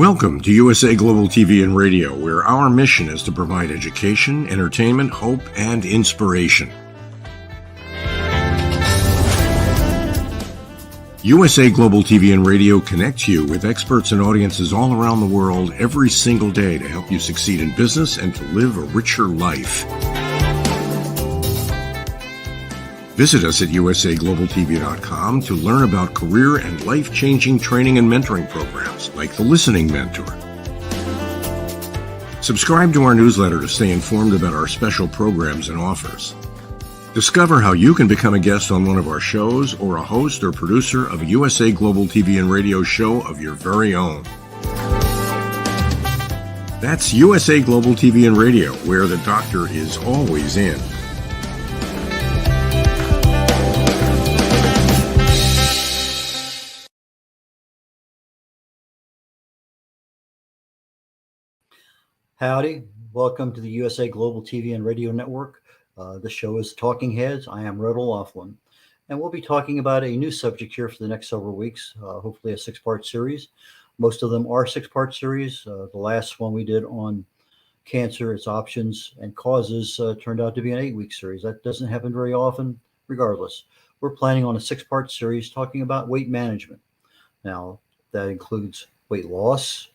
Welcome to USA Global TV and Radio, where our mission is to provide education, entertainment, hope, and inspiration. USA Global TV and Radio connects you with experts and audiences all around the world every single day to help you succeed in business and to live a richer life. Visit us at usaglobaltv.com to learn about career and life-changing training and mentoring programs like the Listening Mentor. Subscribe to our newsletter to stay informed about our special programs and offers. Discover how you can become a guest on one of our shows or a host or producer of a USA Global TV and Radio show of your very own. That's USA Global TV and Radio, where the doctor is always in. Howdy, welcome to the USA Global TV and Radio Network. The show is Talking Heads. I am red.olaughlin, and we'll be talking about a new subject here for the next several weeks, hopefully a six-part series. Most of them are six-part series. The last one we did on cancer, its options and causes turned out to be an 8-week series. That doesn't happen very often. Regardless, we're planning on a six-part series talking about weight management. Now, that includes weight loss,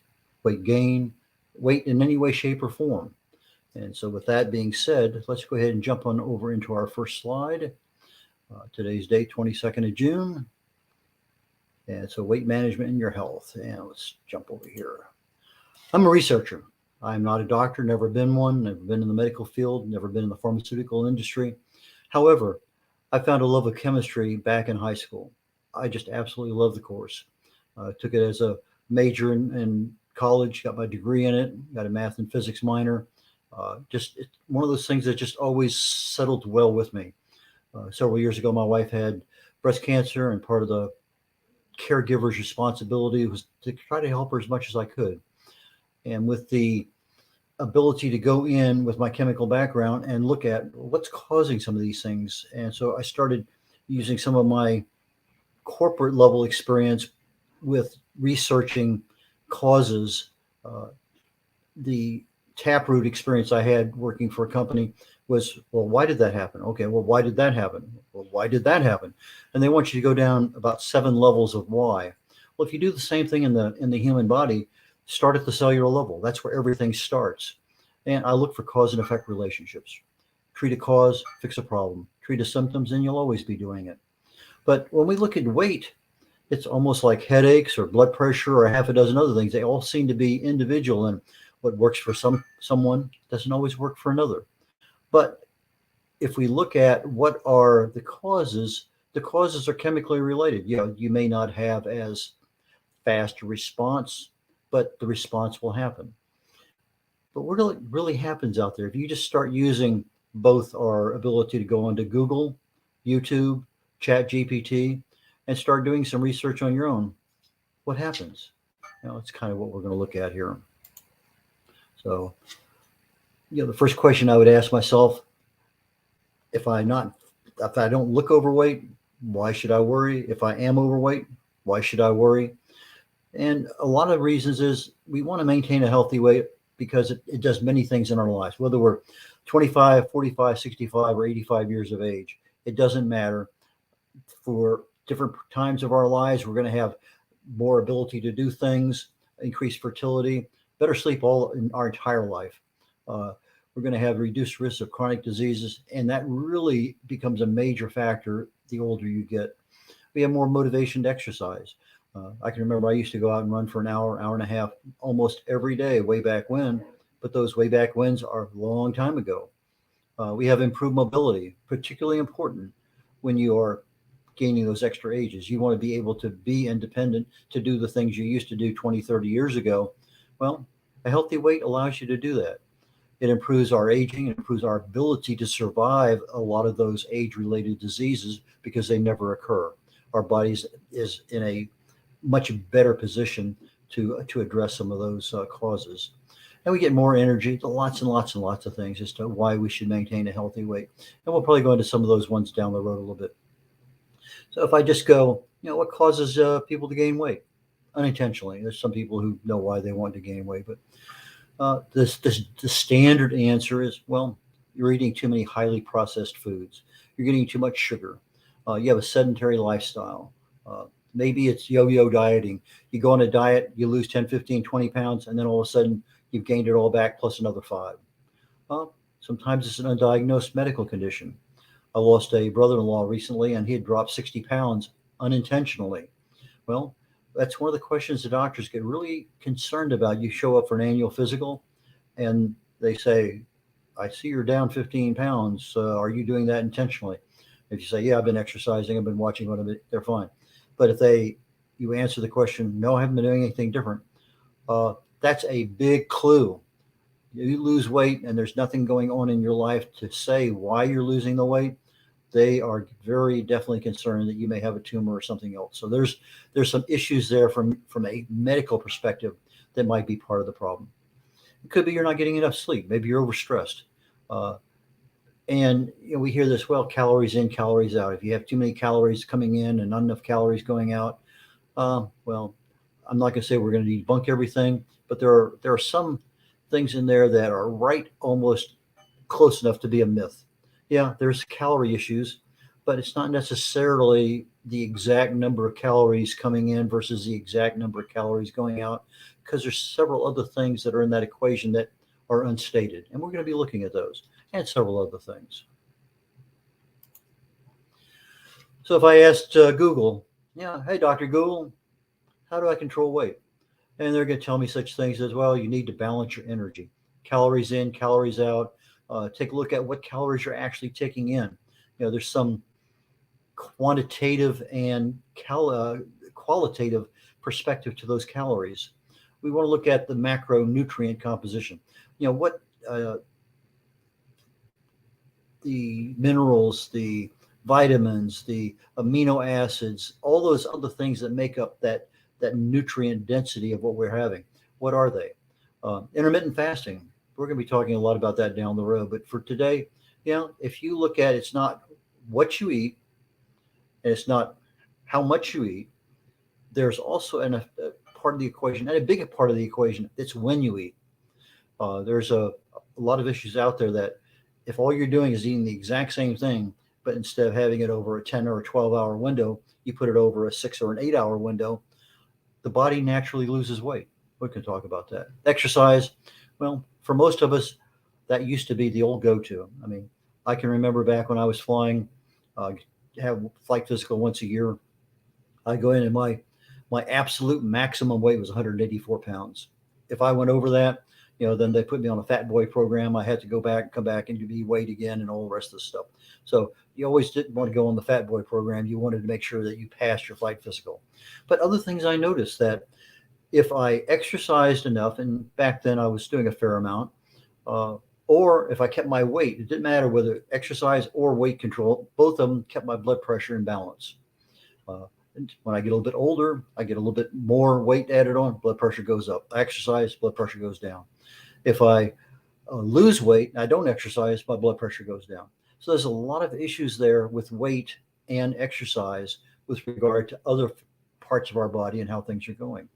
weight gain, weight in any way, shape, or form. And so with that being said, let's go ahead and jump on over into our first slide. Today's date, 22nd of June. And so weight management and your health. And let's jump over here. I'm a researcher. I'm not a doctor, never been one, never been in the medical field, never been in the pharmaceutical industry. However, I found a love of chemistry back in high school. I just absolutely love the course. Took it as a major in college, got my degree in it, got a math and physics minor. Just one of those things that just always settled well with me. Several years ago, my wife had breast cancer, and part of the caregiver's responsibility was to try to help her as much as I could. And with the ability to go in with my chemical background and look at what's causing some of these things. And so I started using some of my corporate level experience with researching causes. The taproot experience I had working for a company was, well, why did that happen? Okay, well, why did that happen? Well, why did that happen? And they want you to go down about 7 levels of why. Well, if you do the same thing in the human body, start at the cellular level. That's where everything starts. And I look for cause and effect relationships. Treat a cause, fix a problem. Treat the symptoms, and you'll always be doing it. But when we look at weight, it's almost like headaches or blood pressure or half a dozen other things. They all seem to be individual, and what works for someone doesn't always work for another. But if we look at what are the causes are chemically related. You know, you may not have as fast a response, but the response will happen. But what really happens out there, if you just start using both our ability to go onto Google, YouTube, ChatGPT, and start doing some research on your own, what happens? You know, it's kind of what we're going to look at here. So, you know, the first question I would ask myself, if I don't look overweight, why should I worry? If I am overweight, why should I worry? And a lot of reasons is we want to maintain a healthy weight because it does many things in our lives, whether we're 25, 45, 65, or 85 years of age. It doesn't matter. For different times of our lives, we're going to have more ability to do things, increased fertility, better sleep all in our entire life. We're going to have reduced risk of chronic diseases, and that really becomes a major factor the older you get. We have more motivation to exercise. I can remember I used to go out and run for an hour, hour and a half, almost every day way back when, but those way back whens are a long time ago. We have improved mobility, particularly important when you are gaining those extra ages. You want to be able to be independent, to do the things you used to do 20, 30 years ago. Well, a healthy weight allows you to do that. It improves our aging, it improves our ability to survive a lot of those age-related diseases because they never occur. Our bodies is in a much better position to address some of those causes. And we get more energy, lots and lots and lots of things as to why we should maintain a healthy weight. And we'll probably go into some of those ones down the road a little bit. So if I just go, you know, what causes people to gain weight? unintentionally. There's some people who know why they want to gain weight, but the standard answer is, well, you're eating too many highly processed foods. You're getting too much sugar. You have a sedentary lifestyle. Maybe it's yo-yo dieting. You go on a diet, you lose 10, 15, 20 pounds, and then all of a sudden you've gained it all back plus another 5. Sometimes it's an undiagnosed medical condition. I lost a brother-in-law recently, and he had dropped 60 pounds unintentionally. Well, that's one of the questions the doctors get really concerned about. You show up for an annual physical, and they say, I see you're down 15 pounds. Are you doing that intentionally? If you say, yeah, I've been exercising, I've been watching what I'm, they're fine. But if you answer the question, no, I haven't been doing anything different, that's a big clue. You lose weight and there's nothing going on in your life to say why you're losing the weight. They are very definitely concerned that you may have a tumor or something else. So there's some issues there from a medical perspective that might be part of the problem. It could be you're not getting enough sleep. Maybe you're overstressed. And we hear this, well, calories in, calories out. If you have too many calories coming in and not enough calories going out, well, I'm not going to say we're going to debunk everything, but there are some things in there that are right almost close enough to be a myth. Yeah, there's calorie issues, but it's not necessarily the exact number of calories coming in versus the exact number of calories going out, because there's several other things that are in that equation that are unstated. And we're going to be looking at those and several other things. So if I asked Google, yeah, hey, Dr. Google, how do I control weight? And they're going to tell me such things as, well, you need to balance your energy. Calories in, calories out. Take a look at what calories you're actually taking in. There's some quantitative and qualitative perspective to those calories. We want to look at the macronutrient composition. What the minerals, the vitamins, the amino acids, all those other things that make up that nutrient density of what we're having. What are they? Intermittent fasting. We're going to be talking a lot about that down the road. But for today, if you look at it's not what you eat, and it's not how much you eat. There's also a part of the equation, and a big part of the equation, it's when you eat. There's a lot of issues out there that if all you're doing is eating the exact same thing, but instead of having it over a 10 or a 12-hour window, you put it over a 6 or an 8-hour window, the body naturally loses weight. We can talk about that. Exercise, well, for most of us, that used to be the old go-to. I mean, I can remember back when I was flying, have flight physical once a year. I go in and my absolute maximum weight was 184 pounds. If I went over that, then they put me on a fat boy program. I had to come back and be weighed again and all the rest of the stuff. So you always didn't want to go on the fat boy program. You wanted to make sure that you passed your flight physical. But other things I noticed that if I exercised enough, and back then I was doing a fair amount, or if I kept my weight, it didn't matter whether exercise or weight control, both of them kept my blood pressure in balance. And when I get a little bit older, I get a little bit more weight added on, blood pressure goes up. I exercise, blood pressure goes down. If I lose weight and I don't exercise, my blood pressure goes down. So there's a lot of issues there with weight and exercise with regard to other parts of our body and how things are going.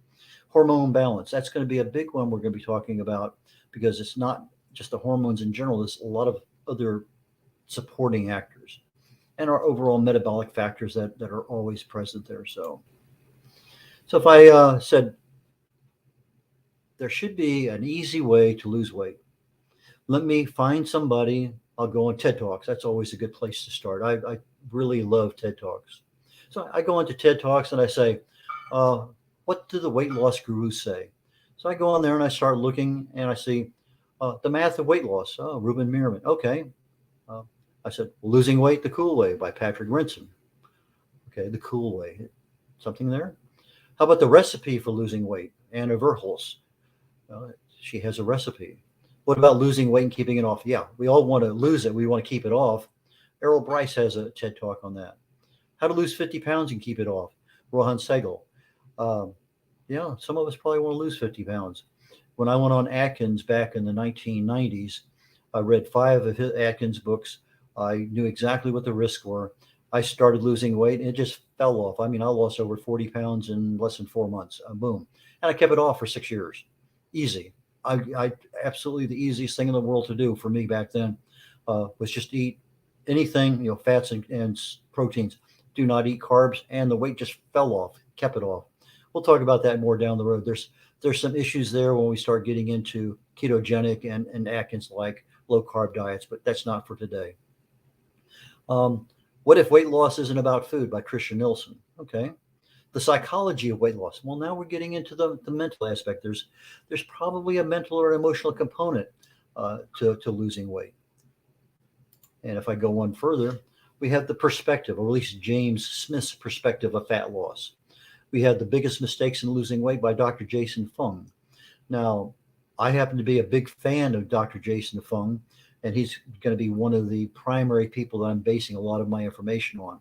Hormone balance, that's going to be a big one we're going to be talking about, because it's not just the hormones in general. There's a lot of other supporting actors and our overall metabolic factors that are always present there. So if I said there should be an easy way to lose weight, let me find somebody. I'll go on TED Talks. That's always a good place to start. I really love TED Talks. So I go into TED Talks and I say, what do the weight loss gurus say? So I go on there and I start looking and I see The Math of Weight Loss. Oh, Ruben Meerman. Okay. I said, Losing Weight the Cool Way by Patrick Rinson. Okay, the cool way. Something there? How about The Recipe for Losing Weight? Anna Verhulst. She has a recipe. What about losing weight and keeping it off? Yeah, we all want to lose it. We want to keep it off. Errol Bryce has a TED Talk on that. How to lose 50 pounds and keep it off. Rohan Segal. Some of us probably want to lose 50 pounds. When I went on Atkins back in the 1990s, I read 5 of Atkins' books. I knew exactly what the risks were. I started losing weight and it just fell off. I mean, I lost over 40 pounds in less than 4 months. Boom. And I kept it off for 6 years. Easy. I absolutely the easiest thing in the world to do for me back then was just eat anything, fats and proteins. Do not eat carbs, and the weight just fell off. Kept it off. We'll talk about that more down the road. There's some issues there when we start getting into ketogenic and Atkins like low carb diets, but that's not for today. What if weight loss isn't about food by Christian Nielsen? Okay. The psychology of weight loss. Well, now we're getting into the mental aspect. There's probably a mental or emotional component to losing weight. And if I go one further, we have the perspective, or at least James Smith's perspective of fat loss. We had the biggest mistakes in losing weight by Dr. Jason Fung. Now, I happen to be a big fan of Dr. Jason Fung, and he's going to be one of the primary people that I'm basing a lot of my information on.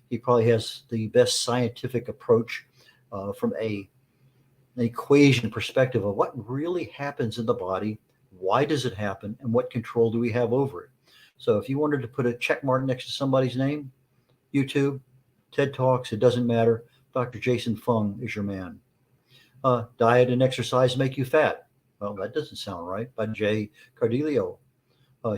He probably has the best scientific approach from an equation perspective of what really happens in the body, why does it happen, and what control do we have over it. So if you wanted to put a check mark next to somebody's name, YouTube, TED Talks, it doesn't matter. Dr. Jason Fung is your man. Diet and exercise make you fat. Well, that doesn't sound right. By Jay Cardillo.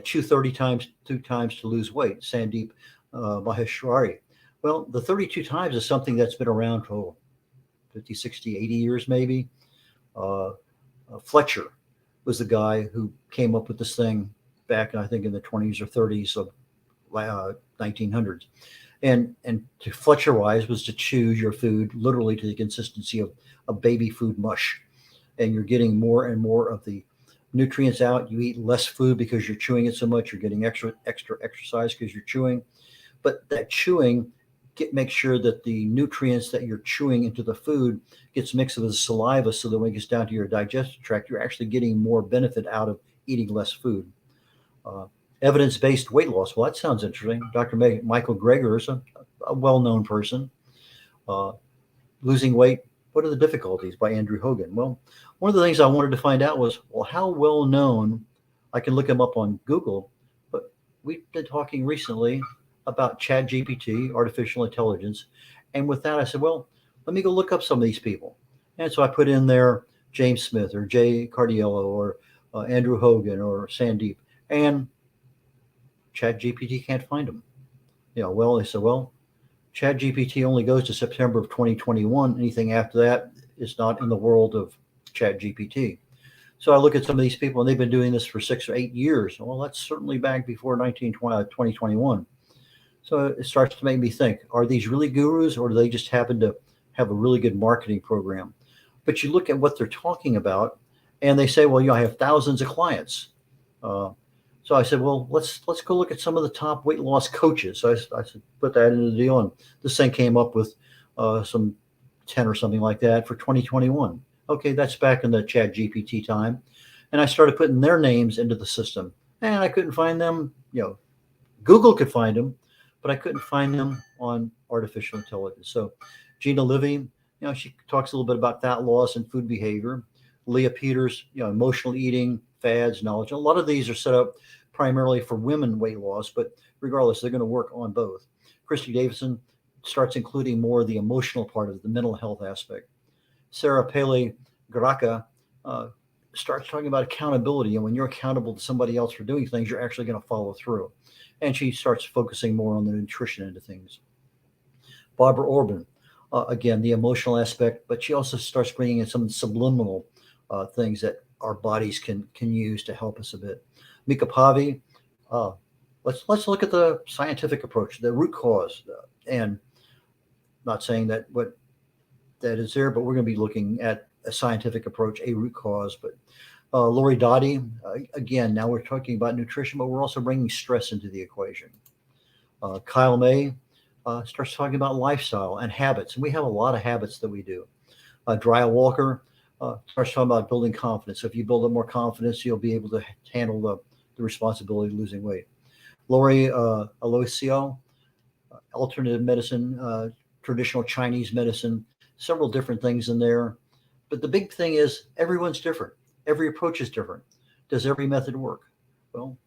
Chew 30 times, 2 times to lose weight. Sandeep Maheshwari. Well, the 32 times is something that's been around for 50, 60, 80 years maybe. Fletcher was the guy who came up with this thing back, I think, in the 20s or 30s of 1900s. And to Fletcher-wise was to chew your food literally to the consistency of baby food mush. And you're getting more and more of the nutrients out. You eat less food because you're chewing it so much. You're getting extra exercise because you're chewing. But that chewing, make sure that the nutrients that you're chewing into the food gets mixed with the saliva so that when it gets down to your digestive tract, you're actually getting more benefit out of eating less food. Evidence-based weight loss. Well, that sounds interesting. Dr. Michael Greger is a well-known person. Losing weight, what are the difficulties by Andrew Hogan? Well, one of the things I wanted to find out was, well, how well known, I can look him up on Google, but we've been talking recently about ChatGPT, artificial intelligence. And with that, I said, well, let me go look up some of these people. And so I put in there James Smith or Jay Cardiello or Andrew Hogan or Sandeep, and ChatGPT can't find them. Well, they said, well, ChatGPT only goes to September of 2021. Anything after that is not in the world of ChatGPT. So I look at some of these people, and they've been doing this for 6 or 8 years. Well, that's certainly back before 2021. So it starts to make me think, are these really gurus, or do they just happen to have a really good marketing program? But you look at what they're talking about, and they say, well, I have thousands of clients. So I said, well, let's go look at some of the top weight loss coaches. So I said, put that into the deal. And this thing came up with some 10 or something like that for 2021. Okay, that's back in the ChatGPT time. And I started putting their names into the system. And I couldn't find them. Google could find them, but I couldn't find them on artificial intelligence. So Gina Livy, she talks a little bit about fat loss and food behavior. Leah Peters, emotional eating, fads, knowledge. A lot of these are set up primarily for women weight loss, but regardless, they're going to work on both. Christy Davidson starts including more of the emotional part of the mental health aspect. Sarah Pele Graca starts talking about accountability. And when you're accountable to somebody else for doing things, you're actually going to follow through. And she starts focusing more on the nutrition end of things. Barbara Orban, again, the emotional aspect, but she also starts bringing in some subliminal things that our bodies can use to help us a bit. Mika Pavi, let's look at the scientific approach, the root cause, and not saying that what that is there, but we're going to be looking at a scientific approach, a root cause. But Lori Dottie, again, now we're talking about nutrition, but we're also bringing stress into the equation. Kyle May starts talking about lifestyle and habits, and we have a lot of habits that we do. Drya Walker starts talking about building confidence. So if you build up more confidence, you'll be able to handle the responsibility of losing weight. Lori Aloisio, alternative medicine, traditional Chinese medicine, several different things in there. But the big thing is everyone's different. Every approach is different. Does every method work? Well,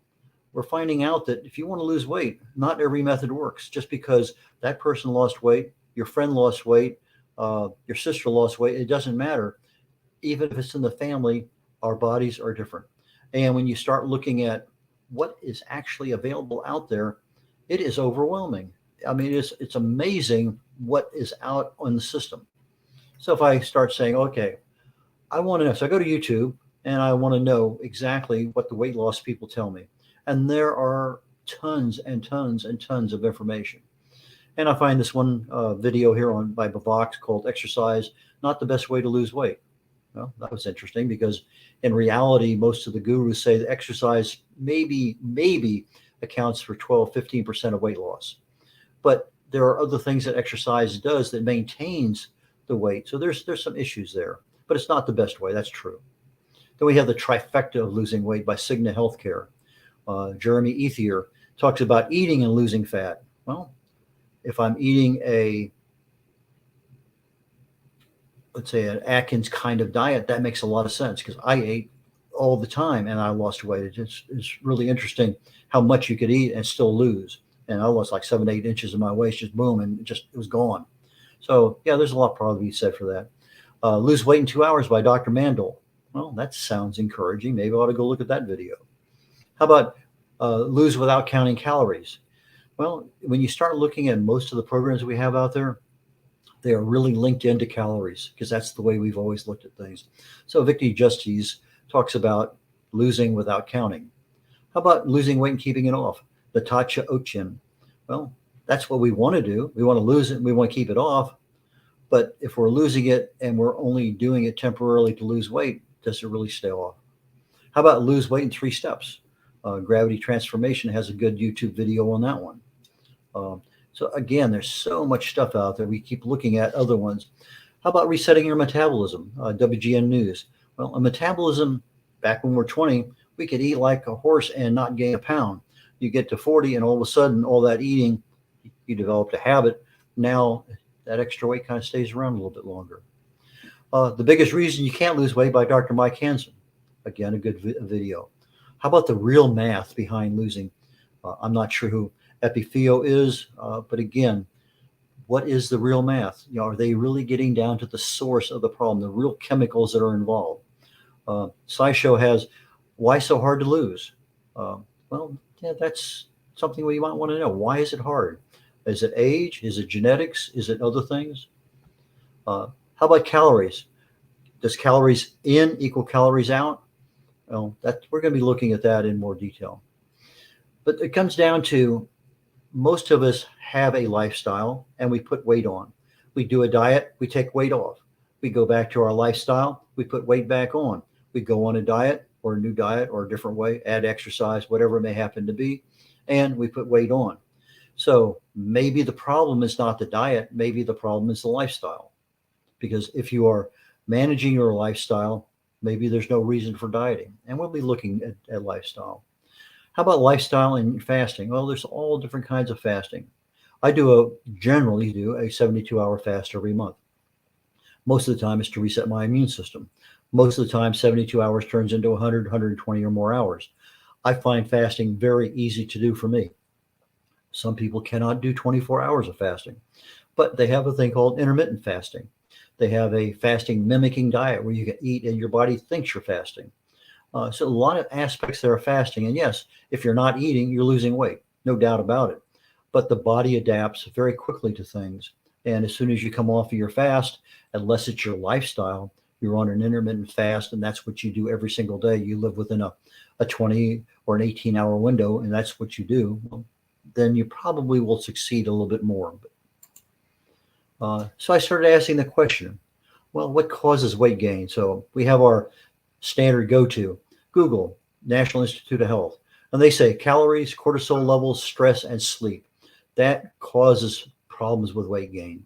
we're finding out that if you want to lose weight, not every method works. Just because that person lost weight, your friend lost weight, your sister lost weight, it doesn't matter. Even if it's in the family, our bodies are different. And when you start looking at what is actually available out there, it is overwhelming. I mean, it's amazing what is out on the system. So if I start saying, okay, I want to know, so I go to YouTube and I want to know exactly what the weight loss people tell me. And there are tons and tons and tons of information. And I find this one video here on by Bavox called "Exercise Not the Best Way to Lose Weight." Well, that was interesting because in reality, most of the gurus say that exercise maybe accounts for 12-15% of weight loss. But there are other things that exercise does that maintains the weight. So there's some issues there, but it's not the best way. That's true. Then we have the trifecta of losing weight by Cigna Healthcare. Jeremy Ethier talks about eating and losing fat. Well, if I'm eating let's say an Atkins kind of diet, that makes a lot of sense because I ate all the time and I lost weight. It's really interesting how much you could eat and still lose. And I lost like 7 to 8 inches of my waist, just boom, and it was gone. So yeah, there's a lot probably to be said for that. Lose Weight in 2 Hours by Dr. Mandel. Well, that sounds encouraging. Maybe I ought to go look at that video. How about lose without counting calories? Well, when you start looking at most of the programs we have out there, they are really linked into calories because that's the way we've always looked at things. So Vicki Justice talks about losing without counting. How about losing weight and keeping it off? Natasha Ochin. Well, that's what we want to do. We want to lose it and we want to keep it off. But if we're losing it and we're only doing it temporarily to lose weight, does it really stay off? How about lose weight in 3 steps? Gravity Transformation has a good YouTube video on that one. So again, there's so much stuff out there. We keep looking at other ones. How about resetting your metabolism? WGN News. Well, a metabolism, back when we're 20, we could eat like a horse and not gain a pound. You get to 40 and all of a sudden, all that eating, you developed a habit. Now that extra weight kind of stays around a little bit longer. The Biggest Reason You Can't Lose Weight by Dr. Mike Hansen. Again, a good video. How about the real math behind losing? I'm not sure who Epifio is, but again, what is the real math? Are they really getting down to the source of the problem, the real chemicals that are involved? SciShow has Why So Hard to Lose? Well, yeah, that's something we might want to know. Why is it hard? Is it age? Is it genetics? Is it other things? How about calories? Does calories in equal calories out? Well, we're going to be looking at that in more detail. But it comes down to most of us have a lifestyle and we put weight on. We do a diet, we take weight off. We go back to our lifestyle, we put weight back on. We go on a diet or a new diet or a different way, add exercise, whatever it may happen to be, and we put weight on. So maybe the problem is not the diet, maybe the problem is the lifestyle. Because if you are managing your lifestyle, maybe there's no reason for dieting. And we'll be looking at lifestyle. How about lifestyle and fasting? Well, there's all different kinds of fasting. I generally do a 72-hour fast every month. Most of the time it's to reset my immune system. Most of the time, 72 hours turns into 100, 120 or more hours. I find fasting very easy to do for me. Some people cannot do 24 hours of fasting, but they have a thing called intermittent fasting. They have a fasting mimicking diet where you can eat and your body thinks you're fasting. So a lot of aspects there are fasting. And yes, if you're not eating, you're losing weight, no doubt about it. But the body adapts very quickly to things. And as soon as you come off of your fast, unless it's your lifestyle, you're on an intermittent fast, and that's what you do every single day. You live within a 20 or an 18-hour window, and that's what you do. Well, then you probably will succeed a little bit more. So I started asking the question, well, what causes weight gain? So we have our standard go-to, Google, National Institute of Health. And they say calories, cortisol levels, stress, and sleep. That causes problems with weight gain.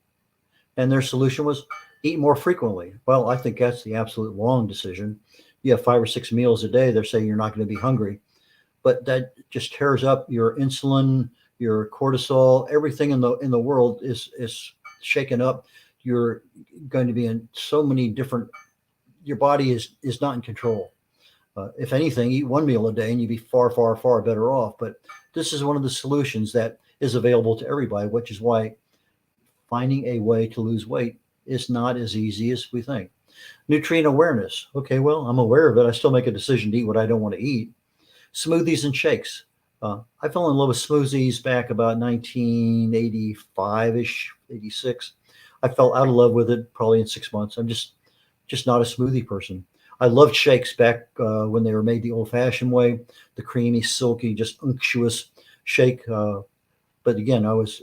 And their solution was eat more frequently. Well, I think that's the absolute wrong decision. You have 5 or 6 meals a day. They're saying you're not going to be hungry. But that just tears up your insulin, your cortisol, everything in the world is shaken up. You're going to be in so many different, your body is not in control. If anything, eat one meal a day and you'd be far, far, far better off. But this is one of the solutions that is available to everybody, which is why finding a way to lose weight is not as easy as we think. Nutrient awareness. Okay, well, I'm aware of it. I still make a decision to eat what I don't want to eat. Smoothies and shakes. I fell in love with smoothies back about 1985-ish, 86. I fell out of love with it probably in 6 months. I'm just not a smoothie person. I loved shakes back when they were made the old-fashioned way, the creamy, silky, just unctuous shake. But again, I was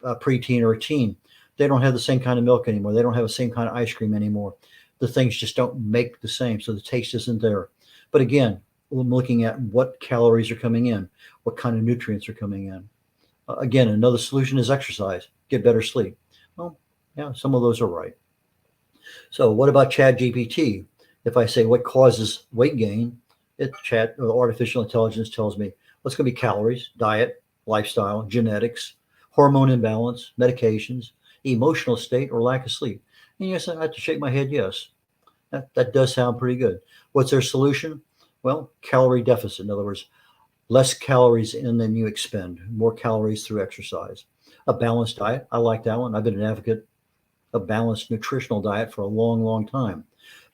a preteen or a teen. They don't have the same kind of milk anymore. They don't have the same kind of ice cream anymore. The things just don't make the same, so the taste isn't there. But again, I'm looking at what calories are coming in, what kind of nutrients are coming in. Again, another solution is exercise, get better sleep. Well, yeah, some of those are right. So what about ChatGPT? If I say what causes weight gain, artificial intelligence tells me what's going to be calories, diet, lifestyle, genetics, hormone imbalance, medications, emotional state, or lack of sleep. And yes, I have to shake my head yes. That does sound pretty good. What's their solution? Well, calorie deficit. In other words, less calories in than you expend, more calories through exercise. A balanced diet. I like that one. I've been an advocate of balanced nutritional diet for a long, long time.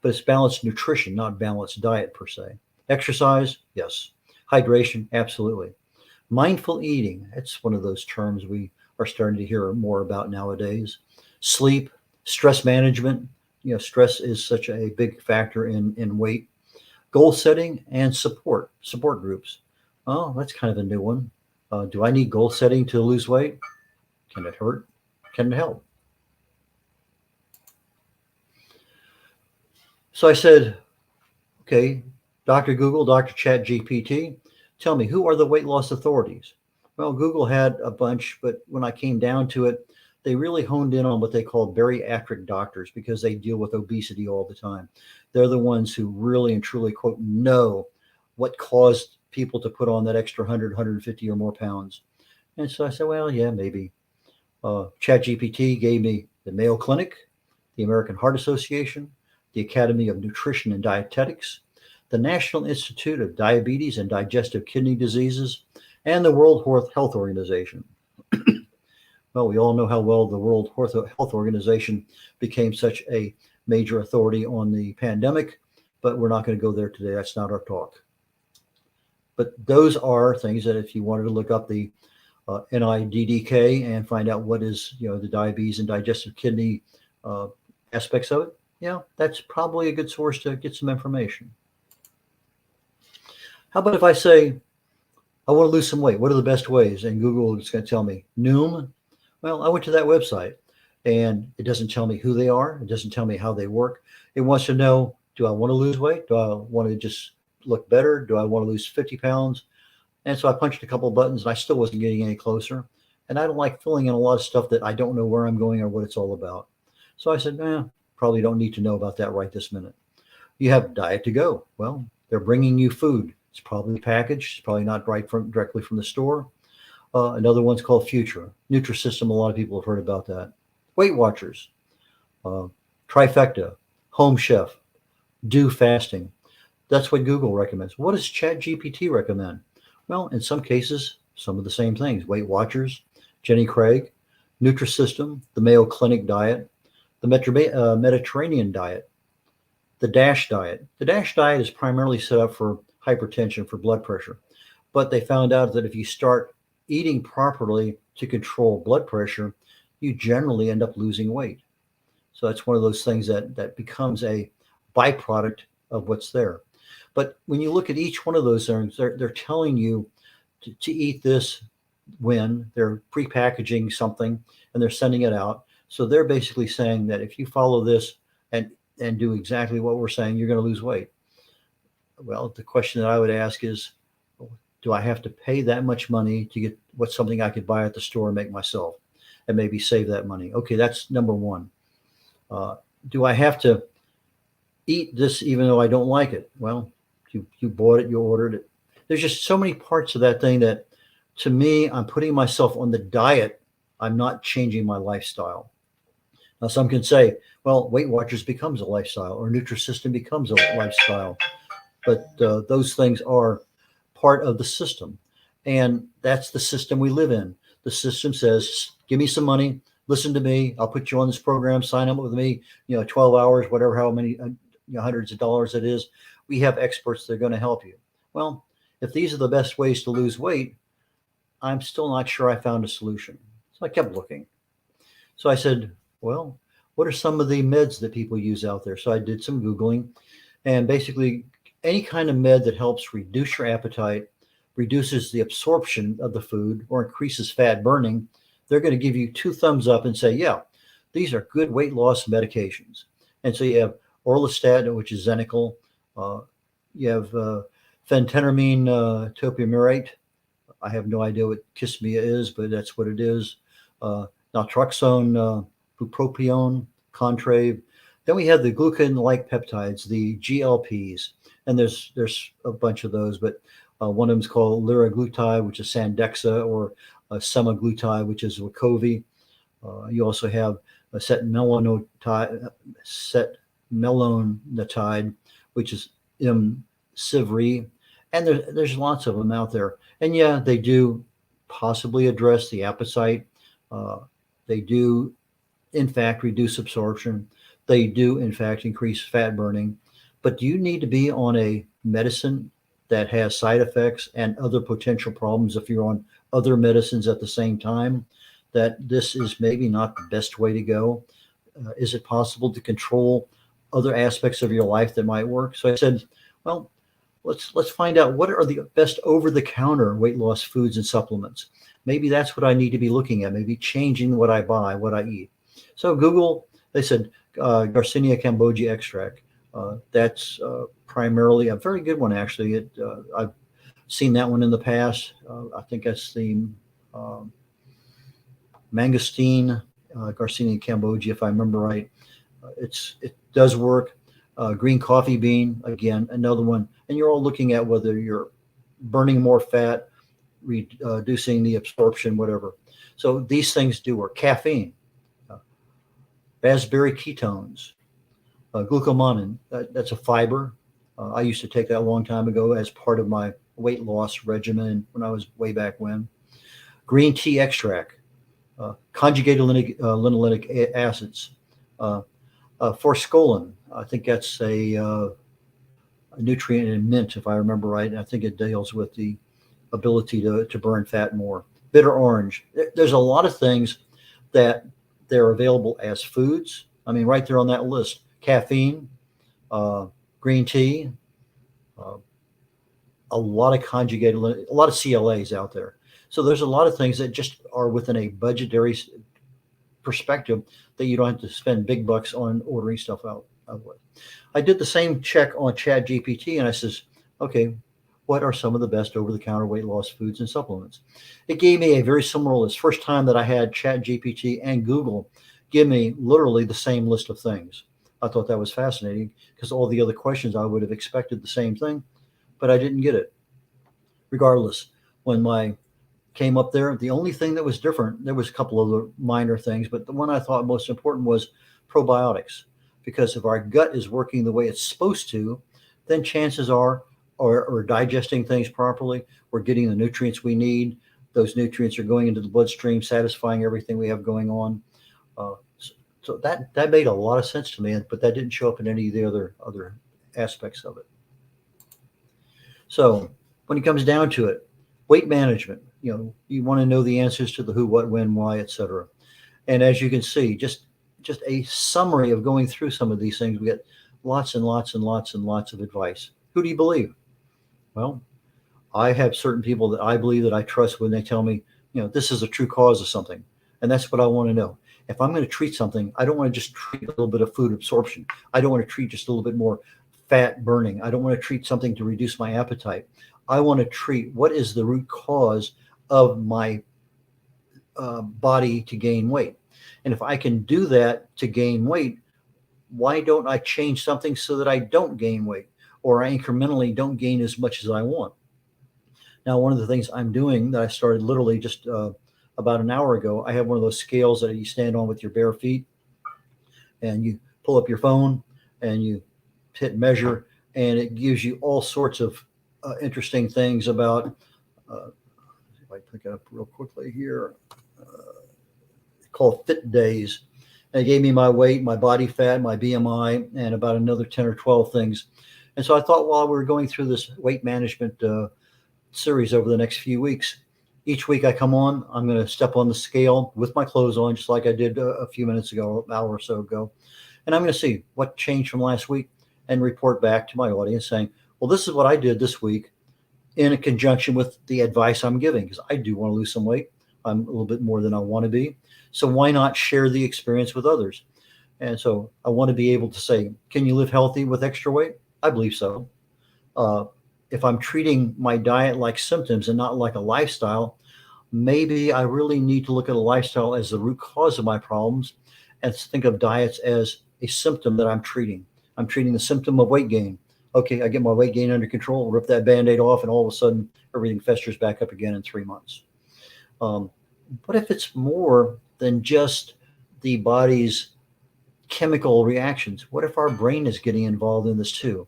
But it's balanced nutrition, not balanced diet per se. Exercise, yes. Hydration, absolutely. Mindful eating. That's one of those terms we are starting to hear more about nowadays. Sleep, stress management. Stress is such a big factor in weight. Goal setting and support groups. Oh, that's kind of a new one. Do I need goal setting to lose weight? Can it hurt? Can it help? So I said, okay, Dr. Google, Dr. ChatGPT, tell me, who are the weight loss authorities? Well, Google had a bunch, but when I came down to it, they really honed in on what they call bariatric doctors because they deal with obesity all the time. They're the ones who really and truly, quote, know what caused people to put on that extra 100, 150 or more pounds. And so I said, well, yeah, maybe. ChatGPT gave me the Mayo Clinic, the American Heart Association, the Academy of Nutrition and Dietetics, the National Institute of Diabetes and Digestive Kidney Diseases, and the World Health Organization. Well, we all know how well the World Health Organization became such a major authority on the pandemic, but we're not going to go there today. That's not our talk. But those are things that if you wanted to look up the NIDDK and find out what is, the diabetes and digestive kidney aspects of it, that's probably a good source to get some information. How about if I say, I want to lose some weight? What are the best ways? And Google is going to tell me Noom. Well, I went to that website and it doesn't tell me who they are. It doesn't tell me how they work. It wants to know, do I want to lose weight? Do I want to just look better? Do I want to lose 50 pounds? And so I punched a couple of buttons and I still wasn't getting any closer. And I don't like filling in a lot of stuff that I don't know where I'm going or what it's all about. So I said, probably don't need to know about that right this minute. You have Diet to Go. Well, they're bringing you food. It's probably packaged. It's probably not directly from the store. Another one's called Future. Nutrisystem, a lot of people have heard about that. Weight Watchers, Trifecta, Home Chef, Do Fasting. That's what Google recommends. What does ChatGPT recommend? Well, in some cases, some of the same things. Weight Watchers, Jenny Craig, Nutrisystem, the Mayo Clinic diet, the Mediterranean diet, the DASH diet. The DASH diet is primarily set up for hypertension, for blood pressure. But they found out that if you start eating properly to control blood pressure, you generally end up losing weight. So that's one of those things that becomes a byproduct of what's there. But when you look at each one of those things, they're telling you to eat this when they're prepackaging something and they're sending it out. So they're basically saying that if you follow this and do exactly what we're saying, you're going to lose weight. Well, the question that I would ask is, do I have to pay that much money to get something I could buy at the store and make myself and maybe save that money? Okay, that's number one. Do I have to eat this even though I don't like it? Well, you bought it, you ordered it. There's just so many parts of that thing that, to me, I'm putting myself on the diet. I'm not changing my lifestyle. Now, some can say, well, Weight Watchers becomes a lifestyle or Nutrisystem becomes a lifestyle. but those things are part of the system. And that's the system we live in. The system says, give me some money, listen to me, I'll put you on this program, sign up with me, 12 hours, whatever, how many hundreds of dollars it is. We have experts that are going to help you. Well, if these are the best ways to lose weight, I'm still not sure I found a solution. So I kept looking. So I said, well, what are some of the meds that people use out there? So I did some Googling, and basically any kind of med that helps reduce your appetite, reduces the absorption of the food, or increases fat burning, they're going to give you two thumbs up and say, yeah, these are good weight loss medications. And so you have orlistat, which is Xenical. You have phentermine topiramate. I have no idea what Kismia is, but that's what it is. Naltrexone, bupropion, Contrave. Then we have the glucagon-like peptides, the GLPs, and there's a bunch of those, but one of them is called liraglutide, which is Sandexa, or semaglutide, which is Wegovy. You also have setmelanotide, which is Imcivree, and there's lots of them out there. And yeah, they do possibly address the appetite. They do, in fact, reduce absorption. They do, in fact, increase fat burning. But do you need to be on a medicine that has side effects and other potential problems if you're on other medicines at the same time? That this is maybe not the best way to go? Is it possible to control other aspects of your life that might work? So I said, well, let's find out what are the best over-the-counter weight loss foods and supplements. Maybe that's what I need to be looking at, maybe changing what I buy, what I eat. So Google, they said Garcinia cambogia extract. That's primarily a very good one, actually. I've seen that one in the past. I think that's the mangosteen, Garcinia cambogia, if I remember right. It does work. Green coffee bean, again, another one. And you're all looking at whether you're burning more fat, reducing the absorption, whatever. So these things do work. Caffeine, raspberry ketones, glucomannan, that's a fiber. I used to take that a long time ago as part of my weight loss regimen when I was way back when. Green tea extract, conjugated linoleic acids, forskolin, I think that's a nutrient in mint, if I remember right. And I think it deals with the ability to burn fat more. Bitter orange. There's a lot of things that they're available as foods. I mean, right there on that list. Caffeine, green tea, a lot of conjugated, a lot of CLAs out there. So there's a lot of things that just are within a budgetary perspective that you don't have to spend big bucks on ordering stuff out with. I did the same check on Chat GPT, and I says, okay, what are some of the best over-the-counter weight loss foods and supplements? It gave me a very similar list. First time that I had Chat GPT and Google give me literally the same list of things. I thought that was fascinating because all the other questions I would have expected the same thing, but I didn't get it. Regardless, when my came up there, the only thing that was different, there was a couple of other minor things, but the one I thought most important was probiotics. Because if our gut is working the way it's supposed to, then chances are, or digesting things properly, we're getting the nutrients we need. Those nutrients are going into the bloodstream, satisfying everything we have going on. So that made a lot of sense to me, but that didn't show up in any of the other aspects of it. So when it comes down to it, weight management, you want to know the answers to the who, what, when, why, etc. And as you can see, just a summary of going through some of these things, we get lots and lots and lots and lots of advice. Who do you believe? Well, I have certain people that I believe that I trust when they tell me, this is a true cause of something. And that's what I want to know. If I'm going to treat something, I don't want to just treat a little bit of food absorption. I don't want to treat just a little bit more fat burning. I don't want to treat something to reduce my appetite. I want to treat what is the root cause of my body to gain weight. And if I can do that to gain weight, why don't I change something so that I don't gain weight, or I incrementally don't gain as much as I want? Now, one of the things I'm doing that I started literally just about an hour ago, I have one of those scales that you stand on with your bare feet, and you pull up your phone and you hit measure and it gives you all sorts of interesting things about. If I pick it up real quickly here, called Fit Days. And it gave me my weight, my body fat, my BMI, and about another 10 or 12 things. And so I thought while we were going through this weight management series over the next few weeks, each week I come on, I'm going to step on the scale with my clothes on, just like I did a few minutes ago, an hour or so ago. And I'm going to see what changed from last week and report back to my audience saying, well, this is what I did this week in conjunction with the advice I'm giving, because I do want to lose some weight. I'm a little bit more than I want to be. So why not share the experience with others? And so I want to be able to say, can you live healthy with extra weight? I believe so. If I'm treating my diet like symptoms and not like a lifestyle, maybe I really need to look at a lifestyle as the root cause of my problems and think of diets as a symptom that I'm treating. I'm treating the symptom of weight gain. Okay, I get my weight gain under control, rip that Band-Aid off, and all of a sudden everything festers back up again in 3 months. What if it's more than just the body's chemical reactions? What if our brain is getting involved in this too?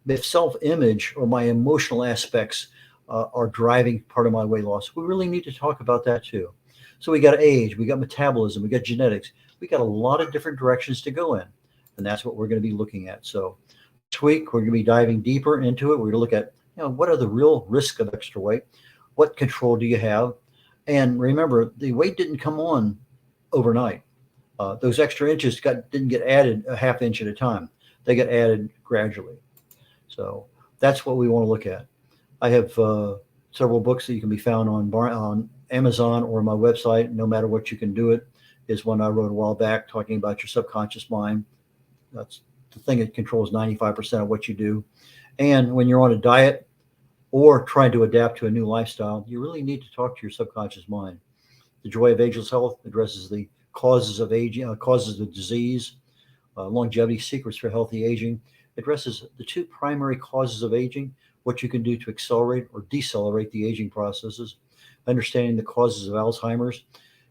If self-image or my emotional aspects are driving part of my weight loss, we really need to talk about that too. So we got age, we got metabolism, we got genetics, we got a lot of different directions to go in, and that's what we're going to be looking at. So next week we're going to be diving deeper into it. We're going to look at, what are the real risks of extra weight? What control do you have? And remember, the weight didn't come on overnight. Those extra inches didn't get added a half inch at a time. They got added gradually. So that's what we want to look at. I have several books that you can be found on Amazon or my website. No matter what, you can do it. Is one I wrote a while back talking about your subconscious mind. That's the thing that controls 95% of what you do. And when you're on a diet or trying to adapt to a new lifestyle, you really need to talk to your subconscious mind. The Joy of Ageless Health addresses the causes of aging, causes of disease, longevity secrets for healthy aging. Addresses the two primary causes of aging, what you can do to accelerate or decelerate the aging processes. Understanding the causes of Alzheimer's.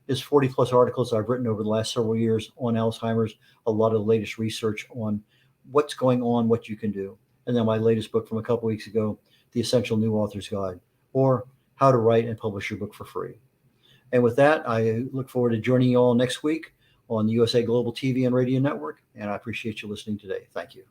There's 40 plus articles I've written over the last several years on Alzheimer's, a lot of the latest research on what's going on, what you can do. And then my latest book from a couple weeks ago, The Essential New Author's Guide, or How to Write and Publish Your Book for Free. And with that, I look forward to joining you all next week on the USA Global TV and Radio Network, and I appreciate you listening today. Thank you.